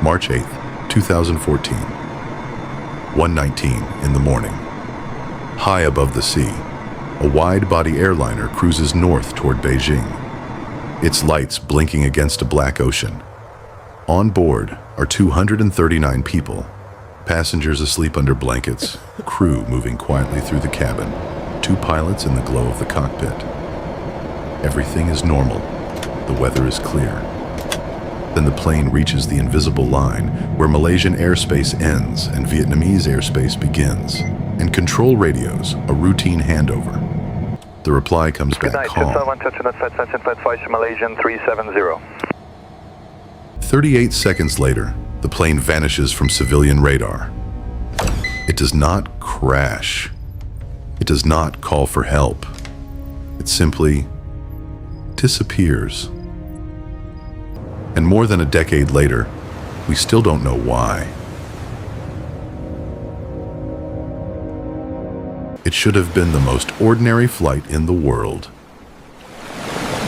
March 8, 2014. 1:19 in the morning. High above the sea, a wide-body airliner cruises north toward Beijing, its lights blinking against a black ocean. On board are 239 people, passengers asleep under blankets, crew moving quietly through the cabin, two pilots in the glow of the cockpit. Everything is normal. The weather is clear. Then the plane reaches the invisible line where Malaysian airspace ends and Vietnamese airspace begins, and control radios a routine handover. The reply comes back calm. Malaysian 370. 38 seconds later, the plane vanishes from civilian radar. It does not crash. It does not call for help. It simply disappears. And more than a decade later, we still don't know why. It should have been the most ordinary flight in the world.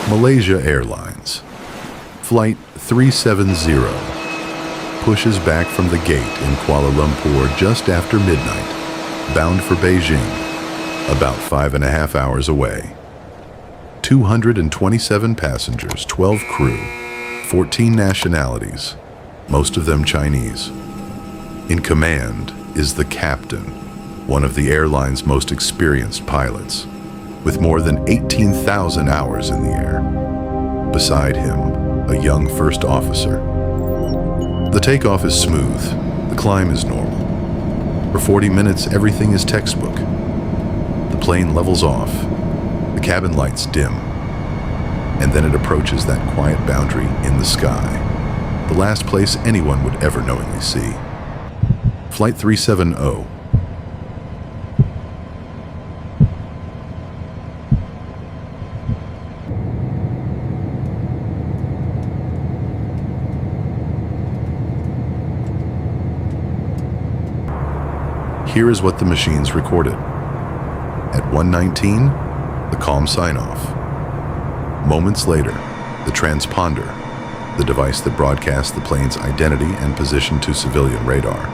Malaysia Airlines, Flight 370, pushes back from the gate in Kuala Lumpur just after midnight, bound for Beijing, about 5.5 hours away. 227 passengers, 12 crew, 14 nationalities, most of them Chinese. In command is the captain, one of the airline's most experienced pilots, with more than 18,000 hours in the air. Beside him, a young first officer. The takeoff is smooth, the climb is normal. For 40 minutes, everything is textbook. The plane levels off, the cabin lights dim, and then it approaches that quiet boundary in the sky, the last place anyone would ever knowingly see. Flight 370. Here is what the machines recorded. At 1:19, the calm sign-off. Moments later, the transponder, the device that broadcasts the plane's identity and position to civilian radar,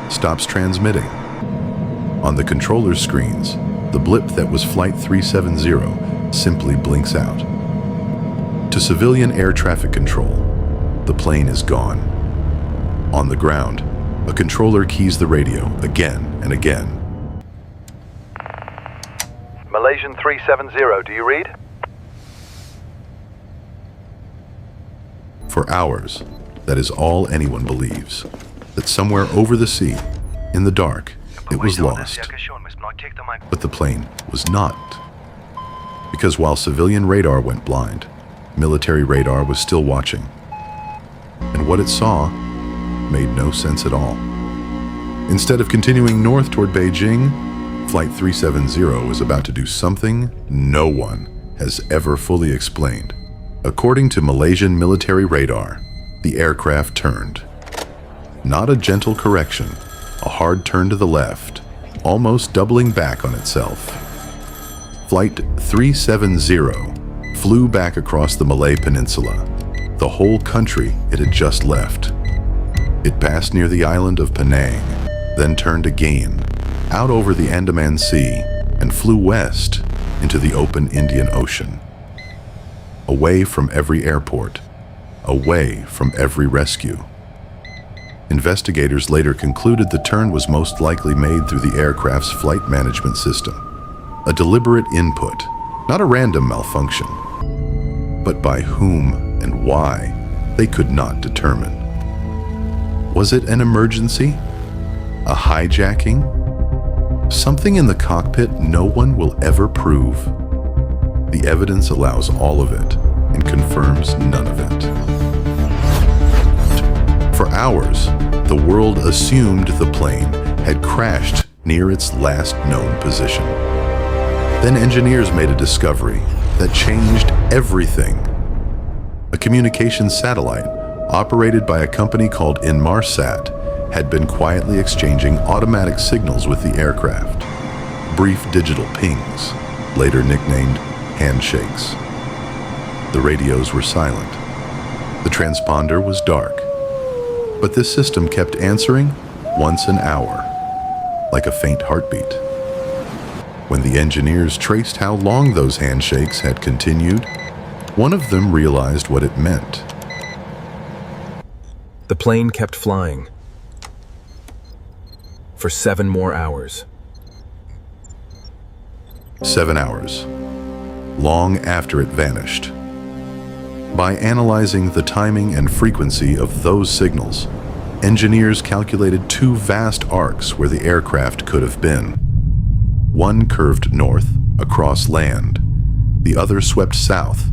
stops transmitting. On the controller screens, the blip that was Flight 370 simply blinks out. To civilian air traffic control, the plane is gone. On the ground, a controller keys the radio again and again. Malaysian 370, do you read? For hours, that is all anyone believes. That somewhere over the sea, in the dark, it was lost. But the plane was not. Because while civilian radar went blind, military radar was still watching. And what it saw made no sense at all. Instead of continuing north toward Beijing, Flight 370 was about to do something no one has ever fully explained. According to Malaysian military radar, the aircraft turned. Not a gentle correction, a hard turn to the left, almost doubling back on itself. Flight 370 flew back across the Malay Peninsula, the whole country it had just left. It passed near the island of Penang, then turned again, out over the Andaman Sea, and flew west into the open Indian Ocean. Away from every airport, away from every rescue. Investigators later concluded the turn was most likely made through the aircraft's flight management system, a deliberate input, not a random malfunction. But by whom and why, they could not determine. Was it an emergency? A hijacking? Something in the cockpit no one will ever prove. The evidence allows all of it and confirms none of it. For hours, the world assumed the plane had crashed near its last known position. Then engineers made a discovery that changed everything. A communications satellite operated by a company called Inmarsat had been quietly exchanging automatic signals with the aircraft. Brief digital pings, later nicknamed handshakes. The radios were silent. The transponder was dark. But this system kept answering once an hour, like a faint heartbeat. When the engineers traced how long those handshakes had continued, one of them realized what it meant. The plane kept flying for 7 more hours. 7 hours, long after it vanished. By analyzing the timing and frequency of those signals, engineers calculated 2 vast arcs where the aircraft could have been. One curved north, across land. The other swept south,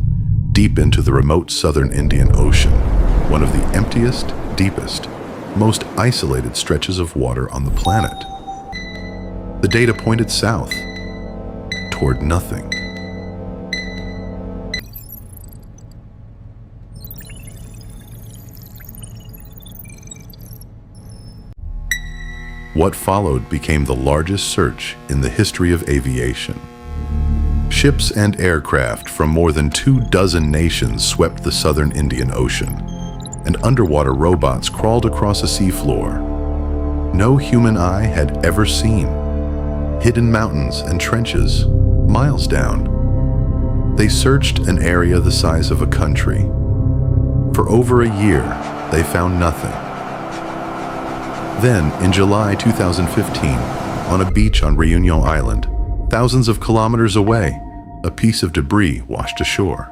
deep into the remote southern Indian Ocean, one of the emptiest, deepest, most isolated stretches of water on the planet. The data pointed south, toward nothing. What followed became the largest search in the history of aviation. Ships and aircraft from more than 24 nations swept the southern Indian Ocean, and underwater robots crawled across a seafloor no human eye had ever seen. Hidden mountains and trenches, miles down. They searched an area the size of a country. For over a year, they found nothing. Then, in July 2015, on a beach on Reunion Island, thousands of kilometers away, a piece of debris washed ashore.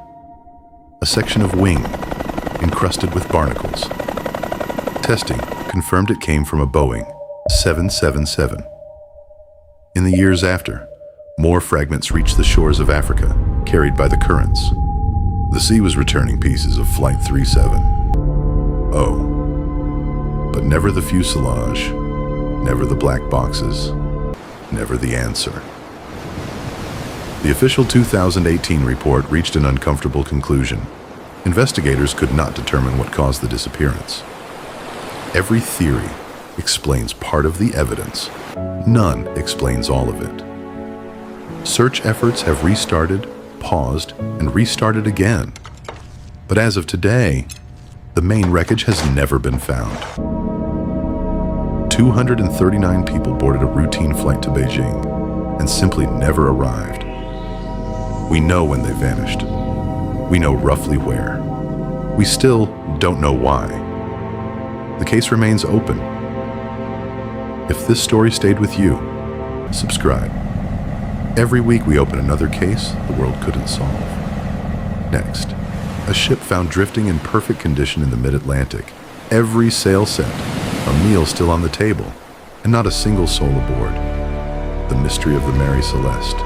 A section of wing, encrusted with barnacles. Testing confirmed it came from a Boeing 777. In the years after, more fragments reached the shores of Africa, carried by the currents. The sea was returning pieces of Flight 37. Oh. But never the fuselage, never the black boxes, never the answer. The official 2018 report reached an uncomfortable conclusion. Investigators could not determine what caused the disappearance. Every theory explains part of the evidence. None explains all of it. Search efforts have restarted, paused, and restarted again. But as of today, the main wreckage has never been found. 239 people boarded a routine flight to Beijing and simply never arrived. We know when they vanished. We know roughly where. We still don't know why. The case remains open. If this story stayed with you, subscribe. Every week we open another case the world couldn't solve. Next, a ship found drifting in perfect condition in the mid-Atlantic. Every sail set, a meal still on the table, and not a single soul aboard. The mystery of the Mary Celeste.